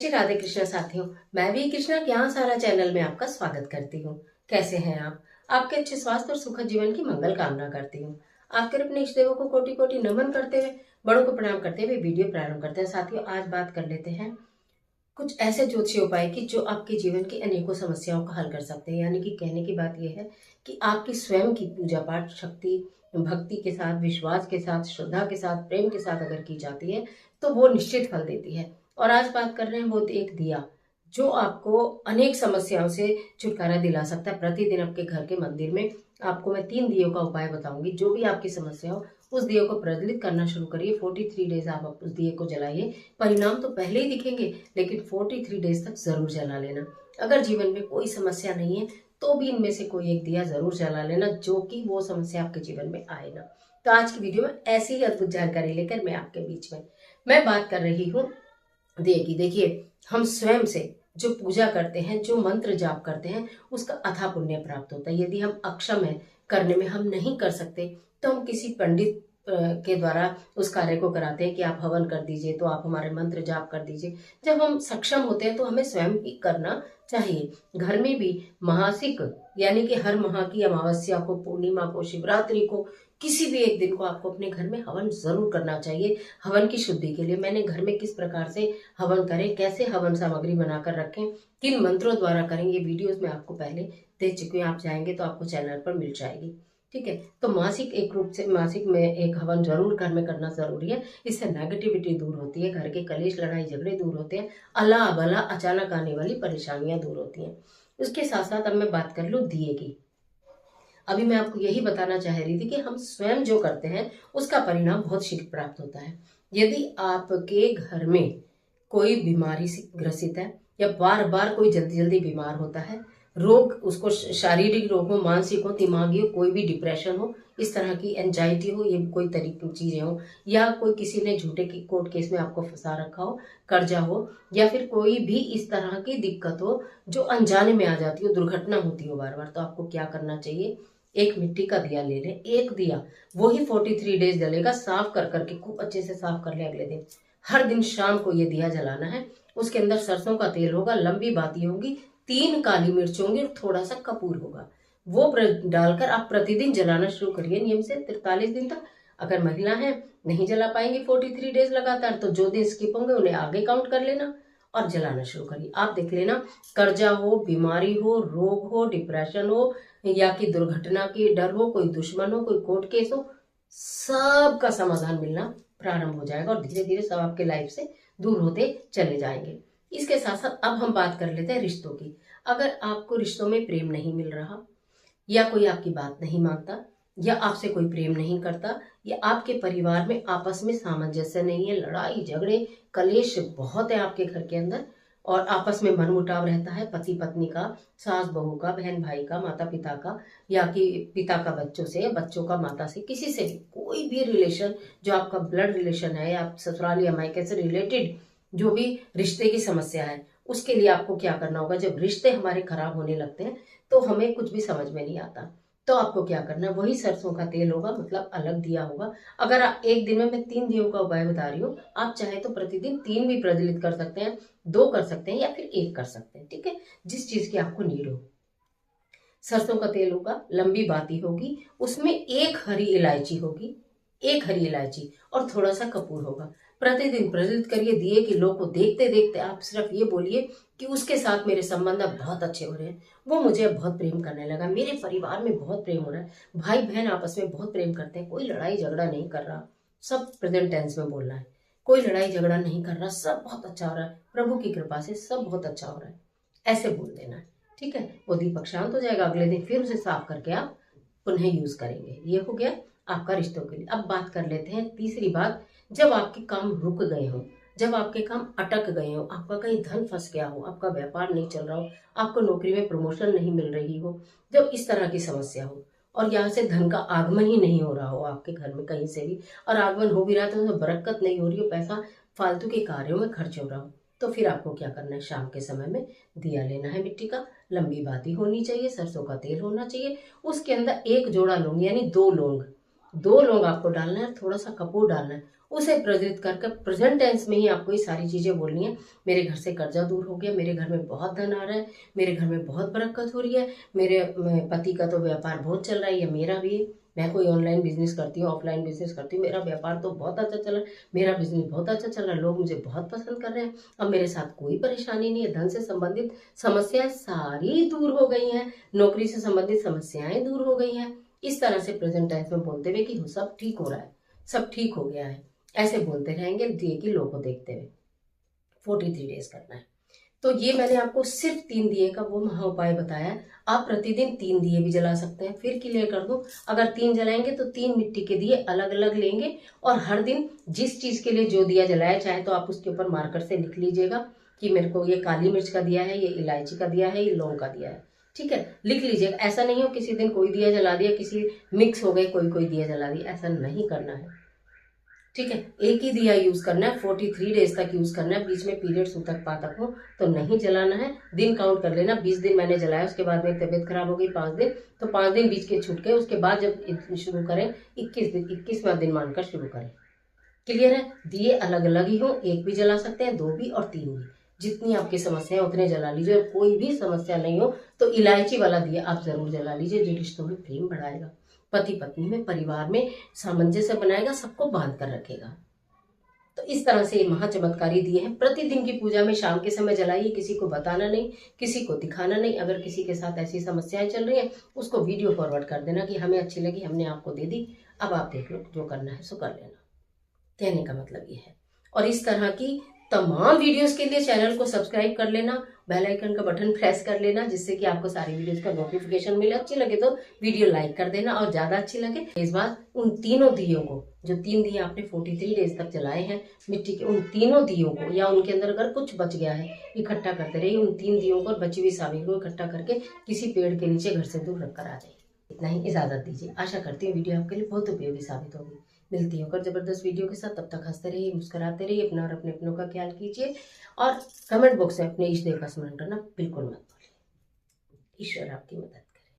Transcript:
जी राधे कृष्णा साथियों। मैं भी कृष्णा के यहाँ सारा चैनल में आपका स्वागत करती हूँ। कैसे हैं आप? आपके अच्छे स्वास्थ्य और सुखद जीवन की मंगल कामना करती हूँ। आपके अपने इष्ट देवों को कोटि कोटि नमन करते हुए, बड़ों को प्रणाम करते हुए वीडियो प्रारंभ करते हैं। साथियों, आज बात कर लेते हैं कुछ ऐसे ज्योतिषीय उपाय की जो आपके जीवन की अनेकों समस्याओं का हल कर सकते हैं। यानी कि कहने की बात यह है कि आपकी स्वयं की पूजा पाठ शक्ति, भक्ति के साथ, विश्वास के साथ, श्रद्धा के साथ, प्रेम के साथ अगर की जाती है तो वो निश्चित फल देती है। और आज बात कर रहे हैं वो एक दिया जो आपको अनेक समस्याओं से छुटकारा दिला सकता है। प्रतिदिन आपके घर के मंदिर में आपको मैं 3 दियों का उपाय बताऊंगी। जो भी आपकी समस्या हो उस दिए को प्रज्वलित करना शुरू करिए। 43 डेज आप उस दिए को जलाइए। परिणाम तो पहले ही दिखेंगे, लेकिन 43 डेज तक जरूर जला लेना। अगर जीवन में कोई समस्या नहीं है तो भी इनमें से कोई एक दिया जरूर जला लेना, जो कि वो समस्या आपके जीवन में आए ना। तो आज की वीडियो में ऐसी ही अद्भुत जानकारी लेकर मैं बीच में मैं बात कर रही हूँ दिए की। देखिए, हम स्वयं से जो पूजा करते हैं, जो मंत्र जाप करते हैं, उसका अथाह पुण्य प्राप्त होता है। यदि हम अक्षम है, करने में हम नहीं कर सकते, तो हम किसी पंडित के द्वारा उस कार्य को कराते हैं कि आप हवन कर दीजिए, तो आप हमारे मंत्र जाप कर दीजिए। जब हम सक्षम होते हैं तो हमें स्वयं ही करना चाहिए। घर में भी मासिक यानी कि हर माह की अमावस्या को, पूर्णिमा को, शिवरात्रि को, किसी भी एक दिन को आपको अपने घर में हवन जरूर करना चाहिए। हवन की शुद्धि के लिए मैंने घर में किस प्रकार से हवन करें, कैसे हवन सामग्री बनाकर रखें, किन मंत्रों द्वारा करेंगे, वीडियोस में आपको पहले दे चुकी हूँ। आप जाएंगे तो आपको चैनल पर मिल जाएगी। ठीक है, तो मासिक एक रूप से मासिक में एक हवन जरूर घर में करना जरूरी है। इससे नेगेटिविटी दूर होती है, घर के कलेश लड़ाई झगड़े दूर होते हैं, अला बला अचानक आने वाली परेशानियां दूर होती हैं। उसके साथ साथ अब मैं बात कर लूँ दिए की। अभी मैं आपको यही बताना चाह रही थी कि हम स्वयं जो करते हैं उसका परिणाम बहुत शीघ्र प्राप्त होता है। यदि आपके घर में कोई बीमारी से ग्रसित है या बार बार कोई जल्दी जल्दी बीमार होता है, रोग उसको शारीरिक रोग हो, मानसिक हो, दिमागी हो, कोई भी डिप्रेशन हो, इस तरह की एंजाइटी हो, ये कोई तरीके की चीजें हो, या कोई किसी ने झूठे की कोर्ट केस में आपको फंसा रखा हो, कर्जा हो, या फिर कोई भी इस तरह की दिक्कत हो जो अनजाने में आ जाती हो, दुर्घटना होती हो बार बार, तो आपको क्या करना चाहिए? एक मिट्टी का दिया ले लें, एक दिया, वही 43 डेज जलेगा। साफ कर करके खूब अच्छे से साफ कर ले। अगले दिन हर दिन शाम को ये दिया जलाना है। उसके अंदर सरसों का तेल होगा, लंबी बाती होगी, 3 काली मिर्च होंगी और थोड़ा सा कपूर होगा। वो डालकर आप प्रतिदिन जलाना शुरू करिए नियम से 43 दिन तक। अगर महिला है, नहीं जला पाएंगे 43 डेज लगातार, तो जो दिन स्किप होंगे उन्हें आगे काउंट कर लेना और जलाना शुरू करिए। आप देख लेना, कर्जा हो, बीमारी हो, रोग हो, डिप्रेशन हो, या कि दुर्घटना की डर हो, कोई दुश्मन हो, कोई कोर्ट केस हो, सब का समाधान मिलना प्रारंभ हो जाएगा और धीरे धीरे सब आपके लाइफ से दूर होते चले जाएंगे। इसके साथ साथ अब हम बात कर लेते हैं रिश्तों की। अगर आपको रिश्तों में प्रेम नहीं मिल रहा, या कोई आपकी बात नहीं मानता, या आपसे कोई प्रेम नहीं करता, या आपके परिवार में आपस में सामंजस्य नहीं है, लड़ाई झगड़े कलेश बहुत है आपके घर के अंदर, और आपस में मनमुटाव रहता है, पति पत्नी का, सास बहू का, बहन भाई का, माता पिता का, या कि पिता का बच्चों से, या बच्चों का माता से, किसी से भी कोई भी रिलेशन जो आपका ब्लड रिलेशन है, या ससुराल या मायके से रिलेटेड जो भी रिश्ते की समस्या है, उसके लिए आपको क्या करना होगा? जब रिश्ते हमारे खराब होने लगते हैं तो हमें कुछ भी समझ में नहीं आता, तो आपको क्या करना है? वही सरसों का तेल होगा, मतलब अलग दिया होगा। अगर आप एक दिन में मैं 3 दियों का उपाय बता रही हूँ, आप चाहे तो प्रतिदिन 3 भी प्रज्वलित कर सकते हैं, 2 कर सकते हैं, या फिर 1 कर सकते हैं। ठीक है, जिस चीज की आपको नीड हो। सरसों का तेल होगा, लंबी बाती होगी, उसमें 1 हरी इलायची होगी, 1 हरी इलायची, और थोड़ा सा कपूर होगा। प्रतिदिन प्रज्वलित करिए दिए कि लोग को देखते देखते आप सिर्फ ये बोलिए कि उसके साथ मेरे संबंध अब बहुत अच्छे हो रहे हैं, वो मुझे अब बहुत प्रेम करने लगा, मेरे परिवार में बहुत प्रेम हो रहा है, भाई बहन आपस में बहुत प्रेम करते हैं, कोई लड़ाई झगड़ा नहीं कर रहा। सब प्रेजेंट टेंस में बोलना है। कोई लड़ाई झगड़ा नहीं कर रहा, सब बहुत अच्छा हो रहा है, प्रभु की कृपा से सब बहुत अच्छा हो रहा है, ऐसे बोल देना है। ठीक है, वो दीपक शांत हो जाएगा। अगले दिन फिर उसे साफ करके आप पुनः यूज करेंगे। ये हो गया आपका रिश्तों के लिए। अब बात कर लेते हैं तीसरी बात। जब आपके काम रुक गए हो, जब आपके काम अटक गए हो, आपका कहीं धन फंस गया हो, आपका व्यापार नहीं चल रहा हो, आपको नौकरी में प्रमोशन नहीं मिल रही हो, जब इस तरह की समस्या हो और यहाँ से धन का आगमन ही नहीं हो रहा हो आपके घर में कहीं से भी, और आगमन हो भी रहा तो बरकत नहीं हो रही हो, पैसा फालतू के कार्यों में खर्च हो रहा हो, तो फिर आपको क्या करना है? शाम के समय में दिया लेना है मिट्टी का, लंबी बाती होनी चाहिए, सरसों का तेल होना चाहिए, उसके अंदर 1 जोड़ा लौंग यानी 2 लौंग, 2 लौंग आपको डालना है, थोड़ा सा कपूर डालना है, उसे प्रेरित करके प्रेजेंट टेंस में ही आपको ये सारी चीजें बोलनी है। मेरे घर से कर्जा दूर हो गया, मेरे घर में बहुत धन आ रहा है, मेरे घर में बहुत बरकत हो रही है, मेरे पति का तो व्यापार बहुत चल रहा है, या मेरा भी, मैं कोई ऑनलाइन बिजनेस करती हूँ, ऑफलाइन बिजनेस करती हूँ, मेरा व्यापार तो बहुत अच्छा चल रहा है, मेरा बिजनेस बहुत अच्छा चल रहा है, लोग मुझे बहुत पसंद कर रहे हैं, अब मेरे साथ कोई परेशानी नहीं है, धन से संबंधित समस्याएं सारी दूर हो गई हैं, नौकरी से संबंधित समस्याएं दूर हो गई हैं। इस तरह से प्रेजेंट टेंस में बोलते हुए कि सब ठीक हो रहा है, सब ठीक हो गया है, ऐसे बोलते रहेंगे दिए की लो को देखते हुए। 43 डेज करना है। तो ये मैंने आपको सिर्फ 3 दिए का वो महा उपाय बताया है। आप प्रतिदिन 3 दिए भी जला सकते हैं। फिर क्लियर कर दूं, अगर 3 जलाएंगे तो 3 मिट्टी के दिए अलग अलग लेंगे और हर दिन जिस चीज के लिए जो दिया जलाया, चाहे तो आप उसके ऊपर मार्कर से लिख लीजिएगा कि मेरे को ये काली मिर्च का दिया है, ये इलायची का दिया है, ये लौंग का दिया है। ठीक है, लिख लीजिएगा। ऐसा नहीं हो किसी दिन कोई दिया जला दिया, किसी मिक्स हो गए, कोई कोई दिया जला दिया, ऐसा नहीं करना है। ठीक है, एक ही दिया यूज करना है, 43 डेज तक यूज करना है। बीच में पीरियड सूतक पातक हो तो नहीं जलाना है। दिन काउंट कर लेना, 20 दिन मैंने जलाया, उसके बाद मेरी तबीयत खराब हो गई 5 दिन, तो 5 दिन बीच के छूट गए। उसके बाद जब शुरू करें 21 दिन, 21वां दिन मानकर शुरू करें। क्लियर है? दिए अलग अलग ही हो, एक भी जला सकते हैं, 2 भी और 3 भी, जितनी आपकी समस्या है उतने जला लीजिए। और कोई भी समस्या नहीं हो तो इलायची वाला दिया आप जरूर जला लीजिए, जो रिश्तों में प्रेम बढ़ाएगा, पति पत्नी में, परिवार में सामंजस्य बनाएगा, सबको बांध कर रखेगा। तो इस तरह से ये महाचमत्कारी दिए हैं। प्रतिदिन की पूजा में शाम के समय जलाइए, किसी को बताना नहीं, किसी को दिखाना नहीं। अगर किसी के साथ ऐसी समस्याएं चल रही हैं, उसको वीडियो फॉरवर्ड कर देना कि हमें अच्छी लगी, हमने आपको दे दी, अब आप देख लो, जो करना है सो कर लेना। कहने का मतलब ये है। और इस तरह की तमाम वीडियोस के लिए चैनल को सब्सक्राइब कर लेना, बेल आइकन का बटन प्रेस कर लेना, जिससे कि आपको सारी वीडियोस का नोटिफिकेशन मिले। अच्छी लगे तो वीडियो लाइक कर देना, और ज्यादा अच्छी लगे इस बार उन तीनों दियों को, जो 3 दिए आपने 43 डेज तक जलाए हैं मिट्टी के, उन तीनों दियों को, या उनके अंदर अगर कुछ बच गया है, इकट्ठा करते रहिए। उन 3 दियों को और बची हुई सामग्री को इकट्ठा करके किसी पेड़ के नीचे घर से दूर रखकर आ जाइए। इतना ही इजाजत दीजिए। आशा करती हूँ वीडियो आपके लिए बहुत उपयोगी साबित होगी। मिलती होकर जबरदस्त वीडियो के साथ, तब तक हंसते रहिए, मुस्कुराते रहिए, अपना और अपने अपनों का ख्याल कीजिए, और कमेंट बॉक्स में अपने इष्ट देव का स्मरण करना बिल्कुल मत भूलिए। ईश्वर आपकी मदद